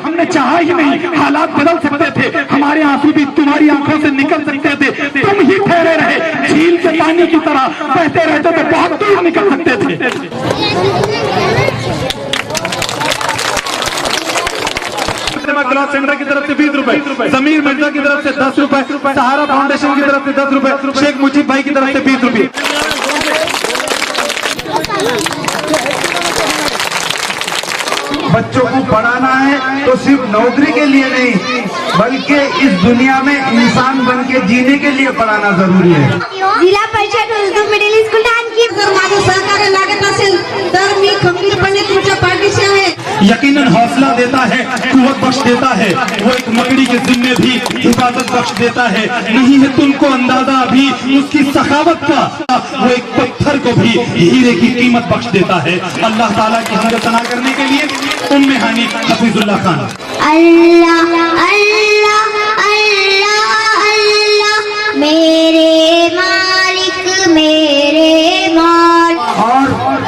हमने चाहा ही नहीं। हालात बदल सकते थे, हमारे आंसू भी तुम्हारी आंखों से निकल सकते थे, तुम ही ठहरे रहे झील से पानी की तरह बहते रहते तो बहुत दूर निकल सकते थे। क्लॉथ सेंटर की तरफ से 20 रुपए, जमीर मिर्जा की तरफ से 10 रुपए, सहारा फाउंडेशन की तरफ से 10 रुपए, शेख मुजीब भाई की तरफ से 20 रुपए। बच्चों को पढ़ाना है तो सिर्फ नौकरी के लिए नहीं, बल्कि इस दुनिया में इंसान बन के जीने के लिए पढ़ाना जरुरी है। जिल्हा परिषद उर्दू मिडिल स्कूल आणखी जर माझं सहकार्य लागत असेल तर मी खंबीरपणे तुमच्या पाठीशी आहे। यकीनन हौसला देता है, कुव्वत बख्श देता है, वो एक मकड़ी के जिम्मे भी हिफाजत बख्श देता है। नहीं है तुमको अंदाजा अभी उसकी सखावत का, वो एक पत्थर को भी हीरे की कीमत बख्श देता है। अल्लाह ताला की हमद सना करने के लिए उम्मे हानी हफीजुल्लाह खान। अल्लाह अल्लाह अल्लाह अल्लाह मेरे मालिक मेरे मौला। और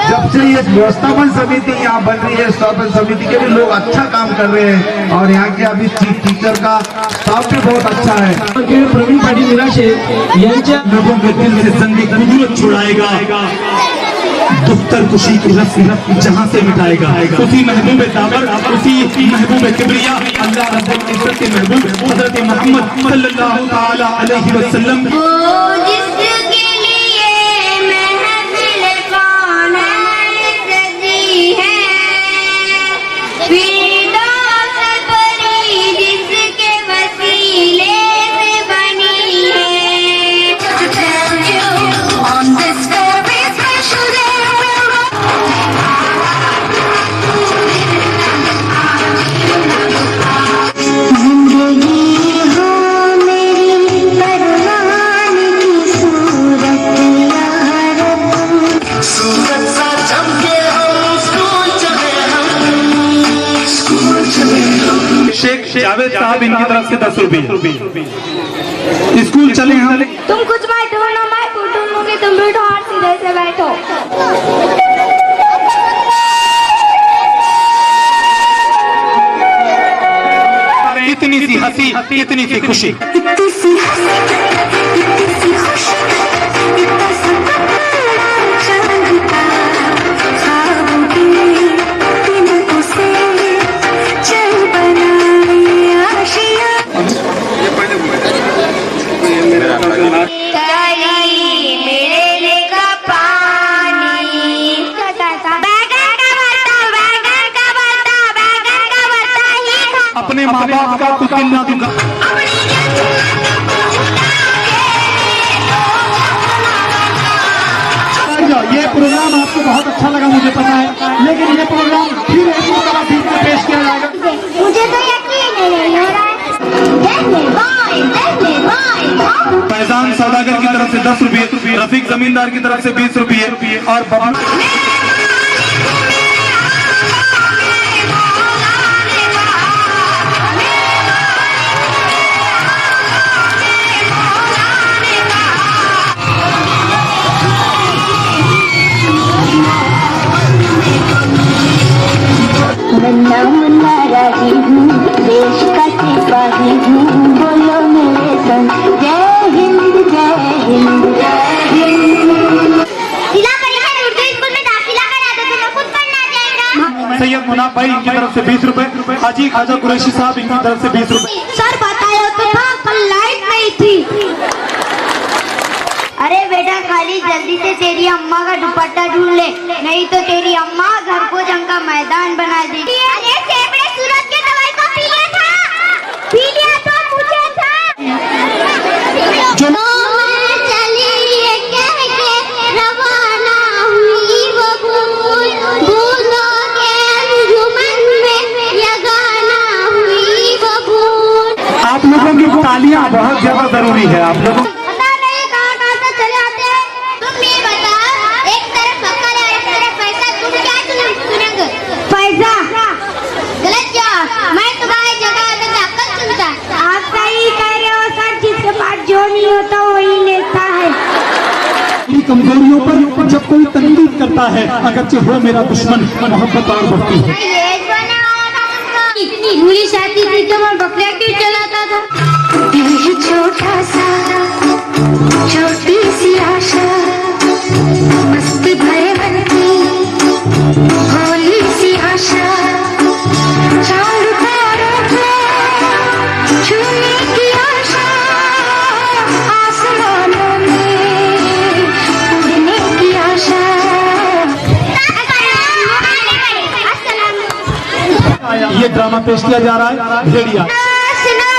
जब से ये व्यवस्थापन समिति यहाँ बन रही है, व्यवस्थापन समिति के भी लोग अच्छा काम कर रहे हैं और यहाँ के अभी चीफ टीचर का स्टाफ भी बहुत अच्छा है। प्रवीण पाटील निराशे यांच्या लोगों के दिल से जंगी कुदरत छुड़ाएगा, दुख्तर खुशी की रस्म जहां से मिटाएगा। उसी महबूब ताबर, उसी महबूब किबरिया, अल्लाह रब्बुल इज्जत के महबूब हजरत मोहम्मद सल्लल्लाहु ताला अलैहि वसल्लम। जावेद साहब इनकी तरफ से 10 रुपये। स्कूल चले हम। तुम कुछ मत ढूंढो, मैं ढूंढूंगी, तुम बैठो और सीधे से बैठो। इतनी सी हंसी, इतनी सी खुशी, अपने माँ बाप का कुछ दिल ना दूंगा। ये प्रोग्राम आपको बहुत अच्छा लगा मुझे पता है, लेकिन ये प्रोग्राम फिर एक मरतबा फिर से पेश किया जाएगा। मुझे तो यकीन नहीं हो रहा है। फैजान सौदागर की तरफ से 10 रुपये, रफीक जमींदार की तरफ से 20 रुपये और मुन्ना राजी हूँ, देश का सिपाही हूँ, बोलो मेरे संग जय हिंद जय हिंद जय हिंद। जिला परिषद उर्दू स्कूल में दाखिला करा दो, तुम्हें खुद पढ़ना जाएगा। सैयद मुनाफ भाई इनकी तरफ से 20 रुपए, हाजी खाजा कुरैशी साहब इनकी तरफ से 20 रुपए। सर बताया तो था कल लाइट नहीं थी। अरे बेटा खाली जल्दी से तेरी अम्मा का दुपट्टा ढूंढ ले, नहीं तो तेरी अम्मा घर को जंग का मैदान बना देगी। अरे सेबड़े सूरज के दवाई को पी लिया था, पी लिया तो मुझे था। तो मैं चली ये कह के रवाना हुई वो भूलों के अंजुमन में ये गाना हुई वो भूल। आप लोगों की तालियां बहुत ज्यादा जरूरी है। आप लोगों कमजोरियों पर जब कोई तनकीद करता है, अगरचे हो मेरा दुश्मन, मोहब्बत और बढ़ती है। इतनी पुलिस आती थी तो मैं बकरियां क्यों चलाता था। दिल छोटा सा छोटी सी आशा मस्त भरे मन की भोली सी आशा चांद तारों को छूने की आशा आसमानों में उड़ने की आशा। ये ड्रामा पेश किया जा रहा है भेड़िया। सुनो,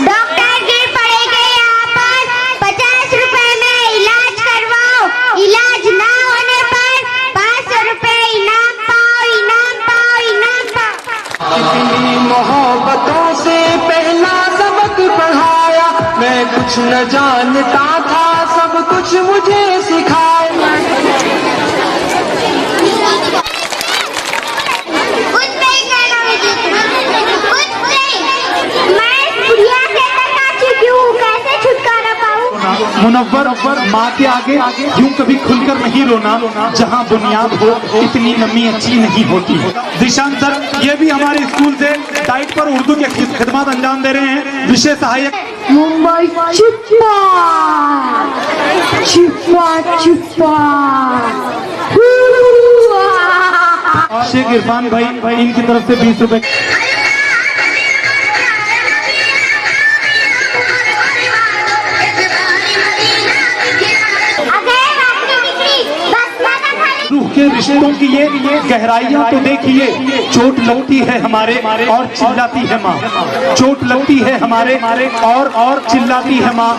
डॉक्टर गिर पड़ेंगे यहाँ पर, 50 रुपए में इलाज करवाओ, इलाज ना होने पर 500 रुपए इनाम पाओ, इनाम पाओ, इनाम पाओ। कितनी मोहब्बतों से पहला सबक पढ़ाया, मैं कुछ न जानता था सब कुछ मुझे सिखाया। कुछ नहीं करना मुझे, कुछ नहीं। मैं बुढ़िया से करना चुकी हूँ, कैसे छुटकारा पाऊँ। मुनव्वर माँ के आगे यूं कभी खुलकर नहीं रोना, जहाँ बुनियाद हो इतनी नमी अच्छी नहीं होती। दिशांत सर ये भी हमारे स्कूल से डाइट पर उर्दू की खिदमत अंजाम दे रहे हैं। विशेष सहायक मुंबई चुप्पा चुप्पा चुप्पा। शेख इरफान भाई इनकी तरफ से 20 रुपए। रूह के रिश्तों की ये गहराइयां तो देखिए, चोट लगती है हमारे और चिल्लाती है माँ, चोट लगती है हमारे और चिल्लाती है माँ।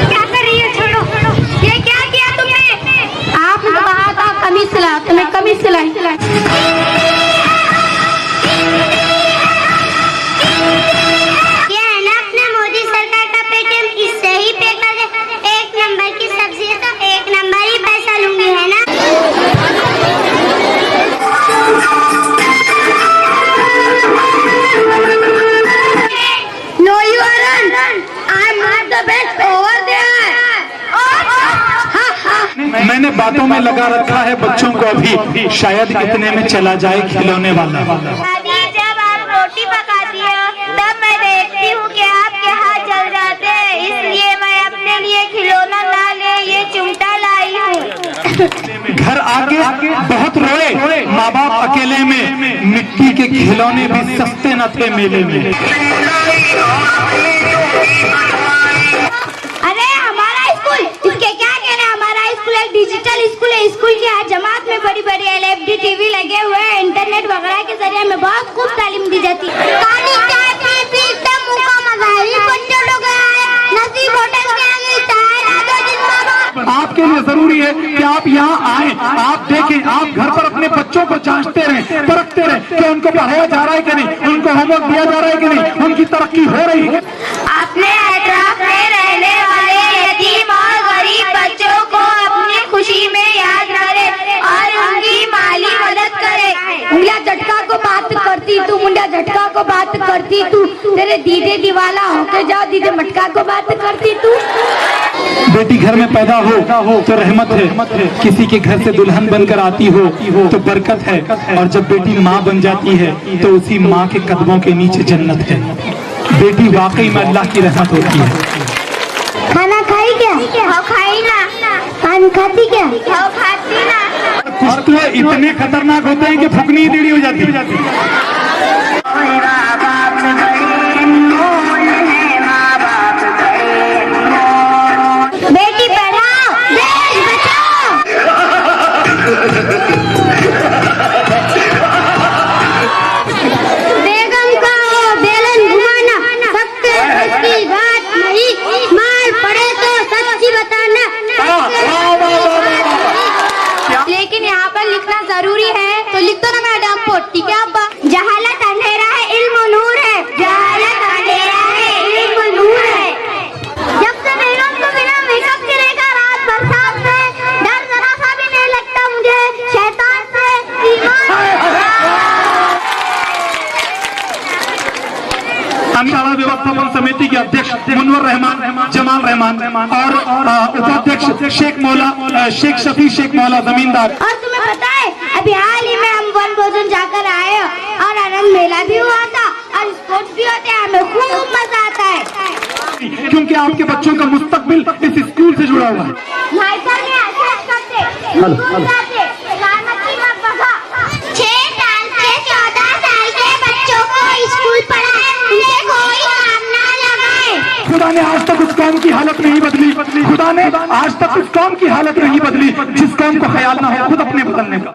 क्या कर रही है, छोड़ो। ये क्या किया तुमने? आपने तो कहा था कमीज सिला, तो मैं कमीज सिलाई। मैंने बातों में लगा रखा है बच्चों को अभी, शायद इतने में चला जाए खिलौने वाला। जब आप रोटी पकाती हो तब मैं देखती हूँ कि आपके हाथ जल जाते हैं, इसलिए मैं अपने लिए खिलौना ना ले ये चिमटा लाई हूँ। घर आके बहुत रोए माँ बाप अकेले में, मिट्टी के खिलौने भी सस्ते न थे मेले में। अरे हमारा स्कूल, इसके क्या कहना। हमारा स्कूल एक डिजिटल स्कूल है। स्कूल की हर जमात में बड़ी बड़ी LFD TV लगे हुए हैं। इंटरनेट वगैरह के जरिए हमें बहुत खूब तालीम दी जाती है। पानी चाय पी एकदम मुंह का मजा है। ये बच्चे लोग हैं, नसीब होटल के आगे चाय ला दो जिंदाबाद। आपके लिए जरूरी है कि आप यहाँ आए, आप देखें, आप घर पर अपने बच्चों को जांचते रहें, परखते रहें कि उनको पढ़ाया जा रहा है कि नहीं, उनको होमवर्क दिया जा रहा है कि नहीं, उनकी तरक्की हो रही है। अपने एतराफ में रहने वाले यतीम और गरीब बच्चों को अपनी खुशी में याद रहे और उनकी माली मदद करे। मुंडिया झटका को बात करती तू, मुंडिया झटका को बात करती तू, तेरे दीदे दिवाला होके जाओ, दीदे मटका को बात करती तू। बेटी घर में पैदा हो तो रहमत है, किसी के घर से दुल्हन बनकर आती हो तो बरकत है, और जब बेटी माँ बन जाती है तो उसी माँ के कदमों के नीचे जन्नत है। बेटी वाकई में अल्लाह की रहमत होती है। खाना खाई क्या? खाई ना। पानी खाती क्या? खाती ना। कुछ तो इतने खतरनाक होते हैं कि फुकनी टेढ़ी हो जाती है। बेटी पढ़ाओ, देश बचाओ। बेगम का बेलन घुमाना सबके बस की बात नहीं, मार पड़े तो सच्ची बताना। लेकिन यहाँ पर लिखना जरूरी है, तो लिख दो ना मैडम पोटी। क्या अब्बा? जहालत अंधेरा है, इल्म नूर है। जहालत अंधेरा है, इल्म नूर है। जब से बेगम को बिना मेकअप के देखा रात बरसात में, डर जरा सा भी नहीं लगता मुझे शैतान से। शाळा व्यवस्थापन समिति के अध्यक्ष मुनवर रहमान, जमाल रहमान और उपाध्यक्ष शेख शफी शेख मौला जमींदार। और तुम्हें पता है अभी हाल ही में हम वन भोजन जाकर आए और आनंद मेला भी हुआ था और स्पोर्ट्स भी होते हैं, हमें खूब मजा आता है क्योंकि आपके बच्चों का मुस्तकबिल इस स्कूल से जुड़ा हुआ है। भाई साहब ने ऐसे करते स्कूल जाते सलामती में बगा 6 साल से 14 साल के बच्चों को स्कूल पढ़ाए, उनसे कोई काम ना लगाए। खुदा ने आज तक उस कौम की हालत नहीं बदली, खुदा ने आज तक उस कौम की हालत नहीं बदली जिस कौम को ख्याल ना हो खुद अपने बदलने का।